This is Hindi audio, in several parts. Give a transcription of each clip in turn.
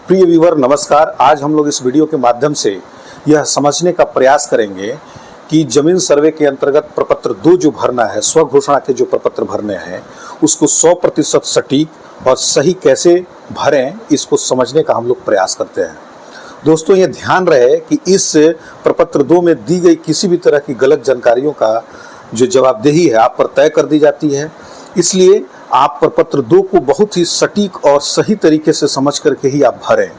प्रिय व्यूअर नमस्कार। आज हम लोग इस वीडियो के माध्यम से यह समझने का प्रयास करेंगे कि जमीन सर्वे के अंतर्गत प्रपत्र 2 जो भरना है, स्व घोषणा के जो प्रपत्र भरने हैं उसको 100% सटीक और सही कैसे भरें, इसको समझने का हम लोग प्रयास करते हैं। दोस्तों, ये ध्यान रहे कि इस प्रपत्र 2 में दी गई किसी भी तरह की गलत जानकारियों का जो जवाबदेही है आप पर तय कर दी जाती है। इसलिए आप प्रपत्र 2 को बहुत ही सटीक और सही तरीके से समझ करके ही आप भरें।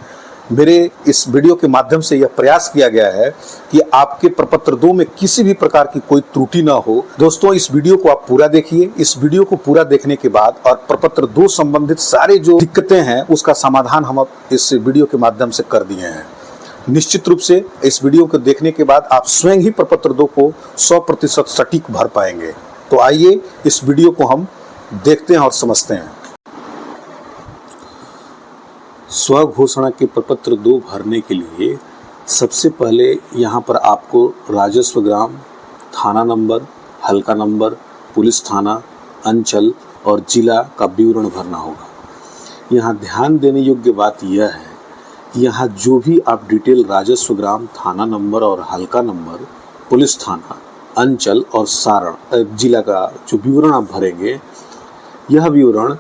मेरे इस वीडियो के माध्यम से यह प्रयास किया गया है कि आपके प्रपत्र 2 में किसी भी प्रकार की कोई त्रुटि ना हो। दोस्तों, इस वीडियो को आप पूरा देखिए। इस वीडियो को पूरा देखने के बाद और प्रपत्र 2 संबंधित सारे जो दिक्कतें हैं उसका समाधान हम अब इस वीडियो के माध्यम से कर दिए हैं। निश्चित रूप से इस वीडियो को देखने के बाद आप स्वयं ही प्रपत्र 2 को 100% सटीक भर पाएंगे। तो आइए इस वीडियो को हम देखते हैं और समझते हैं। स्व घोषणा के प्रपत्र 2 भरने के लिए सबसे पहले यहाँ पर आपको राजस्व ग्राम, थाना नंबर, हल्का नंबर, पुलिस थाना, अंचल और जिला का विवरण भरना होगा। यहाँ ध्यान देने योग्य बात यह है कि यहाँ जो भी आप डिटेल राजस्व ग्राम, थाना नंबर और हल्का नंबर, पुलिस थाना, अंचल और सारण जिला का जो विवरण आप भरेंगे, यह विवरण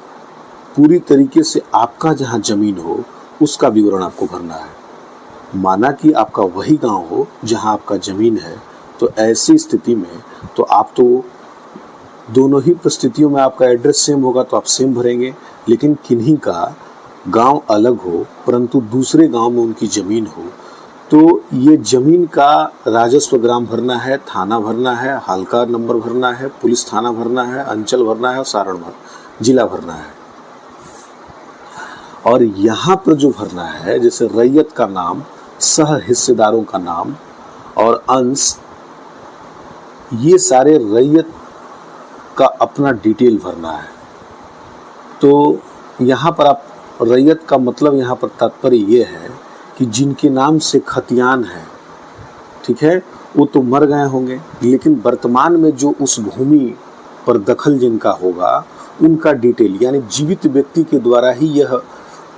पूरी तरीके से आपका जहाँ जमीन हो उसका विवरण आपको भरना है। माना कि आपका वही गांव हो जहाँ आपका जमीन है, तो ऐसी स्थिति में तो आप तो दोनों ही परिस्थितियों में आपका एड्रेस सेम होगा तो आप सेम भरेंगे। लेकिन किन्हीं का गांव अलग हो परंतु दूसरे गांव में उनकी ज़मीन हो, तो ये ज़मीन का राजस्व ग्राम भरना है, थाना भरना है, हल्का नंबर भरना है, पुलिस थाना भरना है, अंचल भरना है और सारण जिला भरना है। और यहाँ पर जो भरना है, जैसे रैयत का नाम, सह हिस्सेदारों का नाम और अंश, ये सारे रैयत का अपना डिटेल भरना है। तो यहाँ पर आप रैयत का मतलब यहाँ पर तात्पर्य ये है कि जिनके नाम से खतियान है, ठीक है, वो तो मर गए होंगे, लेकिन वर्तमान में जो उस भूमि पर दखल जिनका होगा उनका डिटेल, यानी जीवित व्यक्ति के द्वारा ही यह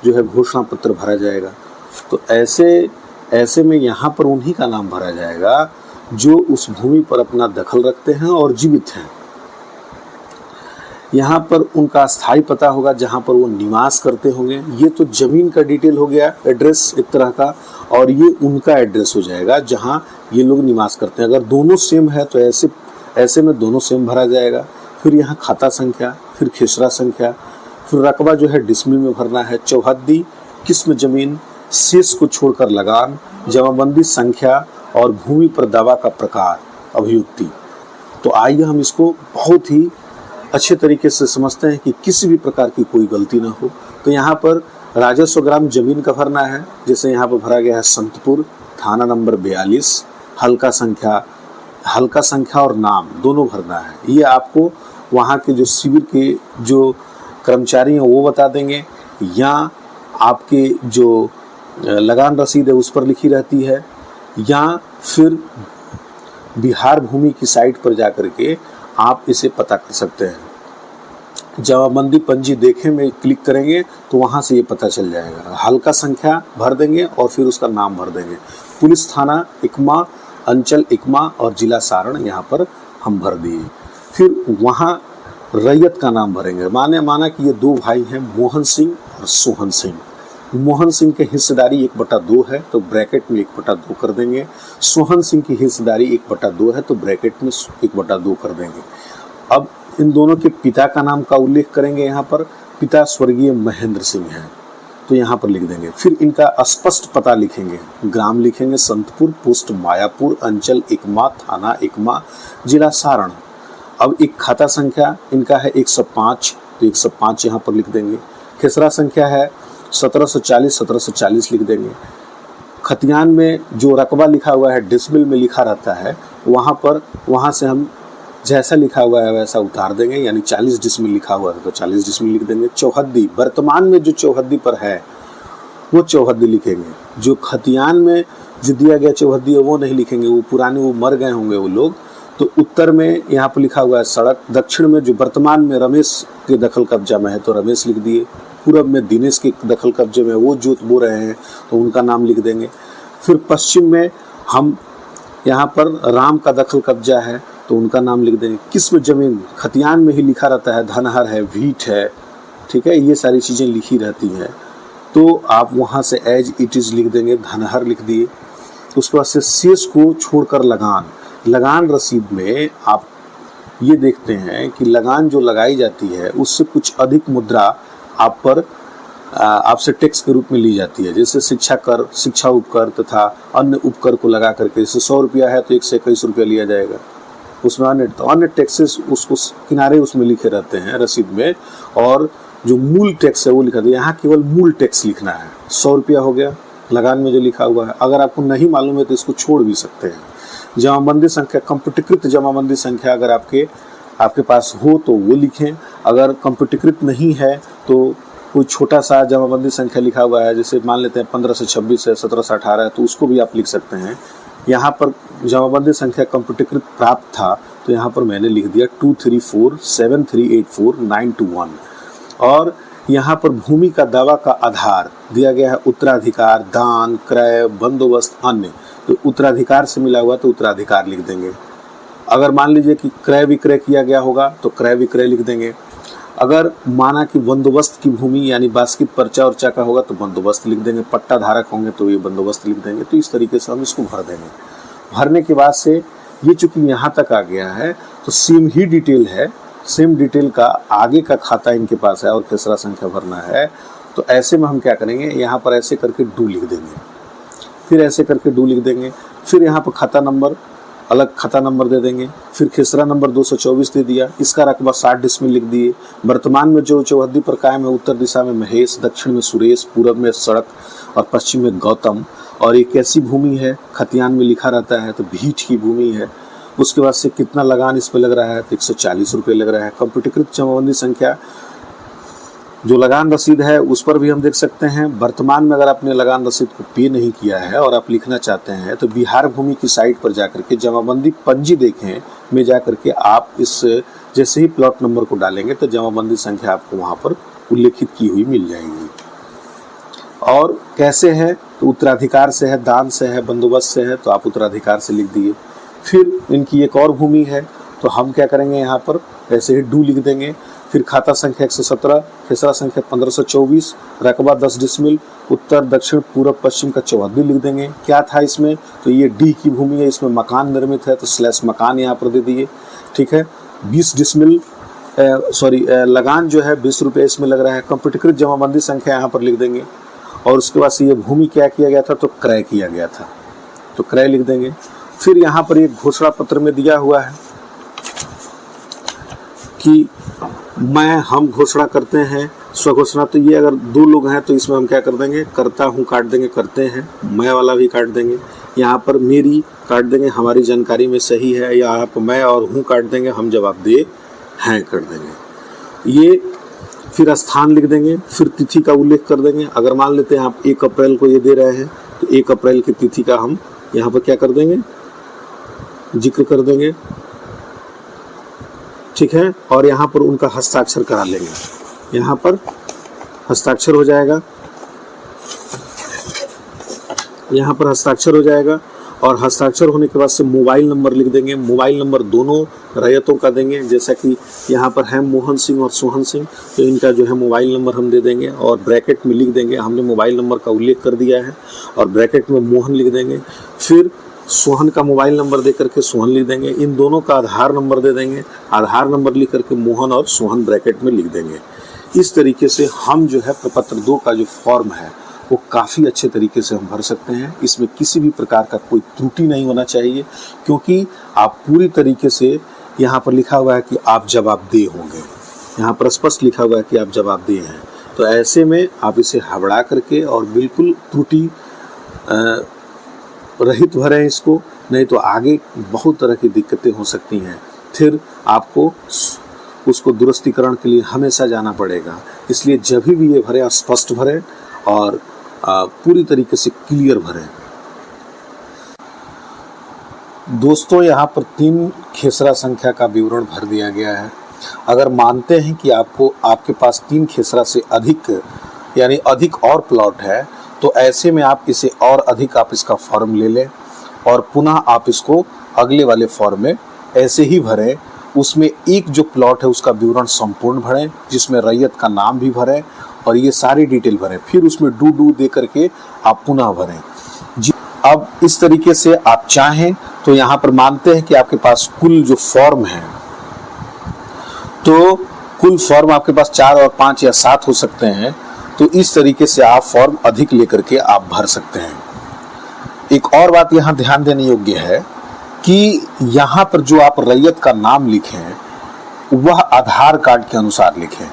जो है घोषणा पत्र भरा जाएगा। तो ऐसे में यहाँ पर उन्हीं का नाम भरा जाएगा जो उस भूमि पर अपना दखल रखते हैं और जीवित हैं। यहाँ पर उनका स्थायी पता होगा जहाँ पर वो निवास करते होंगे। ये तो जमीन का डिटेल हो गया, एड्रेस एक तरह का, और ये उनका एड्रेस हो जाएगा जहाँ ये लोग निवास करते हैं। अगर दोनों सेम है तो ऐसे में दोनों सेम भरा जाएगा। फिर यहाँ खाता संख्या, फिर खेसरा संख्या, फिर रकबा जो है डिसमिल में भरना है, चौहद्दी, किस्म जमीन, शेष को छोड़कर लगान, जमाबंदी संख्या और भूमि पर दावा का प्रकार, अभियुक्ति। तो आइए हम इसको बहुत ही अच्छे तरीके से समझते हैं कि किसी भी प्रकार की कोई गलती ना हो। तो यहाँ पर राजस्व ग्राम जमीन का भरना है, जैसे यहाँ पर भरा गया है संतपुर, थाना नंबर 42, हल्का संख्या और नाम दोनों भरना है। ये आपको वहाँ के जो शिविर के जो कर्मचारी हैं वो बता देंगे, या आपके जो लगान रसीद है उस पर लिखी रहती है, या फिर बिहार भूमि की साइट पर जा कर के आप इसे पता कर सकते हैं। जमाबंदी पंजी देखे में क्लिक करेंगे तो वहाँ से ये पता चल जाएगा। हल्का संख्या भर देंगे और फिर उसका नाम भर देंगे। पुलिस थाना इकमा, अंचल इकमा और जिला सारण यहाँ पर हम भर दिए। फिर वहाँ रैयत का नाम भरेंगे। माना कि ये 2 भाई हैं, मोहन सिंह और सोहन सिंह। मोहन सिंह की हिस्सेदारी 1/2 है तो ब्रैकेट में 1/2 कर देंगे। सोहन सिंह की हिस्सेदारी 1/2 है तो ब्रैकेट में 1/2 कर देंगे। अब इन दोनों के पिता का नाम का उल्लेख करेंगे। यहाँ पर पिता स्वर्गीय महेंद्र सिंह हैं तो यहाँ पर लिख देंगे। फिर इनका स्पष्ट पता लिखेंगे, ग्राम लिखेंगे संतपुर, पोस्ट मायापुर, अंचल इकमा, थाना इकमा, जिला सारण। अब एक खाता संख्या इनका है 105 तो 105 यहाँ पर लिख देंगे। खेसरा संख्या है 1740 लिख देंगे। खतियान में जो रकबा लिखा हुआ है डिसमिल में लिखा रहता है, वहाँ से हम जैसा लिखा हुआ है वैसा उतार देंगे, यानी 40 डिसमिल लिखा हुआ है तो 40 डिसमिल लिख देंगे। चौहद्दी, वर्तमान में जो चौहद्दी पर है वो चौहद्दी लिखेंगे। जो खतियान में जो दिया गया चौहद्दी है वो नहीं लिखेंगे, वो पुराने, वो मर गए होंगे वो लोग। तो उत्तर में यहाँ पर लिखा हुआ है सड़क। दक्षिण में जो वर्तमान में रमेश के दखल कब्जा में है तो रमेश लिख दिए। पूरब में दिनेश के दखल कब्जे में वो जोत बो रहे हैं तो उनका नाम लिख देंगे। फिर पश्चिम में हम यहाँ पर राम का दखल कब्जा है तो उनका नाम लिख देंगे। किस्म जमीन खतियान में ही लिखा रहता है, धनहर है, भीट है, ठीक है, ये सारी चीज़ें लिखी रहती हैं तो आप वहाँ से एज इट इज़ लिख देंगे, धनहर लिख दिए। उसके बाद से शेष को छोड़कर लगान रसीद में आप ये देखते हैं कि लगान जो लगाई जाती है उससे कुछ अधिक मुद्रा आप पर आपसे टैक्स के रूप में ली जाती है। जैसे शिक्षा कर, शिक्षा उपकर तथा अन्य उपकर को लगा करके, जैसे 100 रुपया है तो 121 रुपया लिया जाएगा। उसमें अन्य टैक्सेस उसको किनारे उसमें लिखे रहते हैं रसीद में, और जो मूल टैक्स है वो लिखा था। यहाँ केवल मूल टैक्स लिखना है। 100 रुपया हो गया लगान में जो लिखा हुआ है। अगर आपको नहीं मालूम है तो इसको छोड़ भी सकते हैं। जमाबंदी संख्या, कंप्यूटरीकृत जमाबंदी संख्या अगर आपके पास हो तो वो लिखें। अगर कंप्यूटरीकृत नहीं है तो कोई छोटा सा जमाबंदी संख्या लिखा हुआ है, जैसे मान लेते हैं 15 से 26 है, 17 से 18 है, तो उसको भी आप लिख सकते हैं। यहाँ पर जमाबंदी संख्या कंप्यूटरीकृत प्राप्त था तो यहाँ पर मैंने लिख दिया 234738492 और यहाँ पर भूमि का दावा का आधार दिया गया है उत्तराधिकार, दान, क्रय, बंदोबस्त, अन्य। तो उत्तराधिकार से मिला हुआ तो उत्तराधिकार लिख देंगे। अगर मान लीजिए कि क्रय विक्रय किया गया होगा तो क्रय विक्रय लिख देंगे। अगर माना कि बंदोबस्त की भूमि यानी बास्किट पर्चा उर्चा का होगा तो बंदोबस्त लिख देंगे। पट्टा धारक होंगे तो ये बंदोबस्त लिख देंगे। तो इस तरीके से हम इसको भर देंगे। भरने के बाद से ये चूंकि यहाँ तक आ गया है तो सेम ही डिटेल है, सेम डिटेल का आगे का खाता इनके पास है और खेसरा संख्या भरना है। तो ऐसे में हम क्या करेंगे, यहाँ पर ऐसे करके डू लिख देंगे, फिर ऐसे करके डू लिख देंगे, फिर यहाँ पर खाता नंबर, अलग खाता नंबर दे देंगे, फिर खेसरा नंबर 224 दे दिया। इसका रकबा 60 डिसमिल लिख दिए। वर्तमान में जो चौहद्दी पर कायम है, उत्तर दिशा में महेश, दक्षिण में सुरेश, पूरब में सड़क और पश्चिम में गौतम। और ये कैसी भूमि है, खतियान में लिखा रहता है तो भीट की भूमि है। उसके बाद से कितना लगान इस पे लग रहा है तो 140 रुपये लग रहा है। कंप्यूटरीकृत जमाबंदी संख्या जो लगान रसीद है उस पर भी हम देख सकते हैं। वर्तमान में अगर आपने लगान रसीद को पे नहीं किया है और आप लिखना चाहते हैं तो बिहार भूमि की साइट पर जाकर के जमाबंदी पंजी देखें में जाकर के आप इस जैसे ही प्लॉट नंबर को डालेंगे तो जमाबंदी संख्या आपको वहाँ पर उल्लेखित की हुई मिल जाएगी। और कैसे है तो उत्तराधिकार से है, दान से है, बंदोबस्त से है तो आप उत्तराधिकार से लिख दिए। फिर इनकी एक और भूमि है तो हम क्या करेंगे, यहाँ पर ऐसे ही डू लिख देंगे। फिर खाता संख्या 117, खेसरा संख्या 1524, रकबा 10 डिसमिल, उत्तर दक्षिण पूर्व पश्चिम का चौहद्दी लिख देंगे। क्या था इसमें तो ये डी की भूमि है, इसमें मकान निर्मित है तो स्लैश मकान यहाँ पर दे दिए। ठीक है, 20 डिसमिल लगान जो है 20 रुपये इसमें लग रहा है। कंप्यूटरीकृत जमाबंदी संख्या यहाँ पर लिख देंगे। और उसके बाद से ये भूमि क्या किया गया था तो क्रय किया गया था तो क्रय लिख देंगे। फिर यहाँ पर एक घोषणा पत्र में दिया हुआ है कि हम घोषणा करते हैं स्वघोषणा। तो ये अगर 2 लोग हैं तो इसमें हम क्या कर देंगे, करता हूँ काट देंगे, करते हैं मैं वाला भी काट देंगे। यहाँ पर मेरी काट देंगे, हमारी जानकारी में सही है, या आप मैं और हूँ काट देंगे, हम जवाब दे हैं कर देंगे। ये फिर स्थान लिख देंगे, फिर तिथि का उल्लेख कर देंगे। अगर मान लेते हैं आप 1 अप्रैल को ये दे रहे हैं तो 1 अप्रैल की तिथि का हम यहाँ पर क्या कर देंगे, जिक्र कर देंगे। ठीक है, और यहाँ पर उनका हस्ताक्षर करा लेंगे। यहाँ पर हस्ताक्षर हो जाएगा, यहाँ पर हस्ताक्षर हो जाएगा। और हस्ताक्षर होने के बाद से मोबाइल नंबर लिख देंगे। मोबाइल नंबर दोनों रैयतों का देंगे, जैसा कि यहाँ पर है मोहन सिंह और सोहन सिंह, तो इनका जो है मोबाइल नंबर हम दे देंगे और ब्रैकेट में लिख देंगे। हमने मोबाइल नंबर का उल्लेख कर दिया है और ब्रैकेट में मोहन लिख देंगे। फिर सोहन का मोबाइल नंबर दे करके सोहन लिख देंगे। इन दोनों का आधार नंबर दे देंगे, आधार नंबर लिख करके मोहन और सोहन ब्रैकेट में लिख देंगे। इस तरीके से हम जो है प्रपत्र 2 का जो फॉर्म है वो काफ़ी अच्छे तरीके से हम भर सकते हैं। इसमें किसी भी प्रकार का कोई त्रुटि नहीं होना चाहिए, क्योंकि आप पूरी तरीके से यहाँ पर लिखा हुआ है कि आप जवाबदेह होंगे। यहाँ पर स्पष्ट लिखा हुआ है कि आप जवाबदेह हैं। तो ऐसे में आप इसे हबड़ा करके और बिल्कुल त्रुटि रहित भरें इसको, नहीं तो आगे बहुत तरह की दिक्कतें हो सकती हैं। फिर आपको उसको दुरुस्तीकरण के लिए हमेशा जाना पड़ेगा। इसलिए जब भी ये भरें स्पष्ट भरें और पूरी तरीके से क्लियर भरें। दोस्तों, यहाँ पर 3 खेसरा संख्या का विवरण भर दिया गया है। अगर मानते हैं कि आपके पास 3 खेसरा से अधिक यानी अधिक और प्लॉट है, तो ऐसे में आप इसे और अधिक आप इसका फॉर्म ले लें और पुनः आप इसको अगले वाले फॉर्म में ऐसे ही भरें। उसमें एक जो प्लॉट है उसका विवरण संपूर्ण भरें, जिसमें रैयत का नाम भी भरें और ये सारी डिटेल भरें। फिर उसमें डू दे करके आप पुनः भरें जी। अब इस तरीके से आप चाहें तो यहाँ पर मानते हैं कि आपके पास कुल जो फॉर्म है, तो कुल फॉर्म आपके पास 4 और 5 या 7 हो सकते हैं। तो इस तरीके से आप फॉर्म अधिक लेकर के आप भर सकते हैं। एक और बात यहाँ ध्यान देने योग्य है कि यहाँ पर जो आप रैयत का नाम लिखें वह आधार कार्ड के अनुसार लिखें।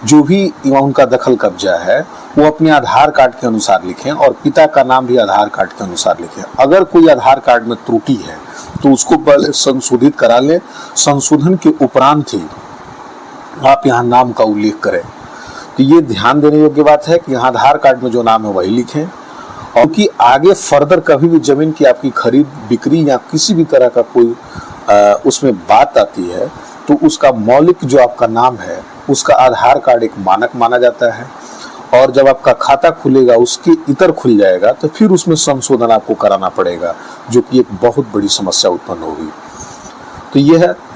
जो भी उनका दखल कब्जा है वो अपने आधार कार्ड के अनुसार लिखें और पिता का नाम भी आधार कार्ड के अनुसार लिखें। अगर कोई आधार कार्ड में त्रुटि है तो उसको पहले संशोधित करा लें। संशोधन के उपरांत ही आप यहाँ नाम का उल्लेख करें। तो ये ध्यान देने योग्य बात है कि यहाँ आधार कार्ड में जो नाम है वही लिखें, और कि आगे फर्दर कभी भी जमीन की आपकी खरीद बिक्री या किसी भी तरह का कोई उसमें बात आती है तो उसका मौलिक जो आपका नाम है उसका आधार कार्ड एक मानक माना जाता है। और जब आपका खाता खुलेगा उसके इतर खुल जाएगा तो फिर उसमें संशोधन आपको कराना पड़ेगा, जो कि एक बहुत बड़ी समस्या उत्पन्न होगी। तो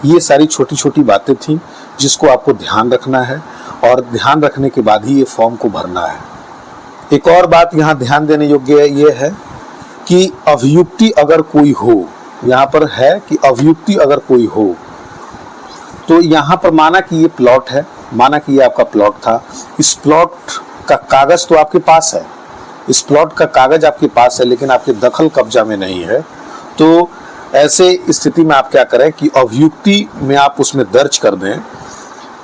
ये सारी छोटी छोटी बातें थी जिसको आपको ध्यान रखना है और ध्यान रखने के बाद ही ये फॉर्म को भरना है। एक और बात यहाँ ध्यान देने योग्य ये है कि अभियुक्ति अगर कोई हो, यहाँ पर है कि अभियुक्ति अगर कोई हो, तो यहाँ पर माना कि ये प्लॉट है, माना कि ये आपका प्लॉट था, इस प्लॉट का कागज तो आपके पास है, इस प्लॉट का कागज आपके पास है, लेकिन आपके दखल कब्जा में नहीं है। तो ऐसे स्थिति में आप क्या करें कि अभियुक्ति में आप उसमें दर्ज कर दें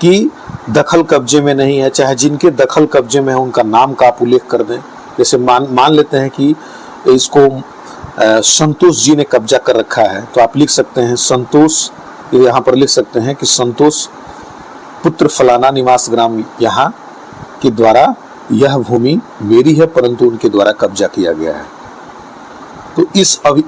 कि दखल कब्जे में नहीं है। चाहे जिनके दखल कब्जे में है उनका नाम का आप उल्लेख कर दें। जैसे मान लेते हैं कि इसको संतोष जी ने कब्जा कर रखा है, तो आप लिख सकते हैं संतोष, यहाँ पर लिख सकते हैं कि संतोष पुत्र फलाना निवास ग्राम यहाँ के द्वारा यह भूमि मेरी है, परंतु उनके द्वारा कब्जा किया गया है। तो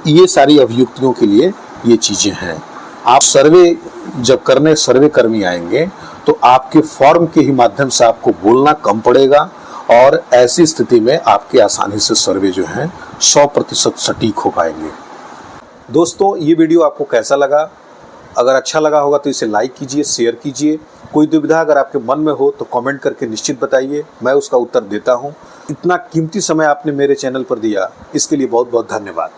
ये सारी अभियुक्तियों के लिए ये चीजें हैं। आप सर्वे जब करने सर्वे कर्मी आएंगे तो आपके फॉर्म के ही माध्यम से आपको बोलना कम पड़ेगा और ऐसी स्थिति में आपके आसानी से सर्वे जो है 100% सटीक हो पाएंगे। दोस्तों, ये वीडियो आपको कैसा लगा? अगर अच्छा लगा होगा तो इसे लाइक कीजिए, शेयर कीजिए। कोई दुविधा अगर आपके मन में हो तो कमेंट करके निश्चित बताइए, मैं उसका उत्तर देता हूँ। इतना कीमती समय आपने मेरे चैनल पर दिया, इसके लिए बहुत बहुत धन्यवाद।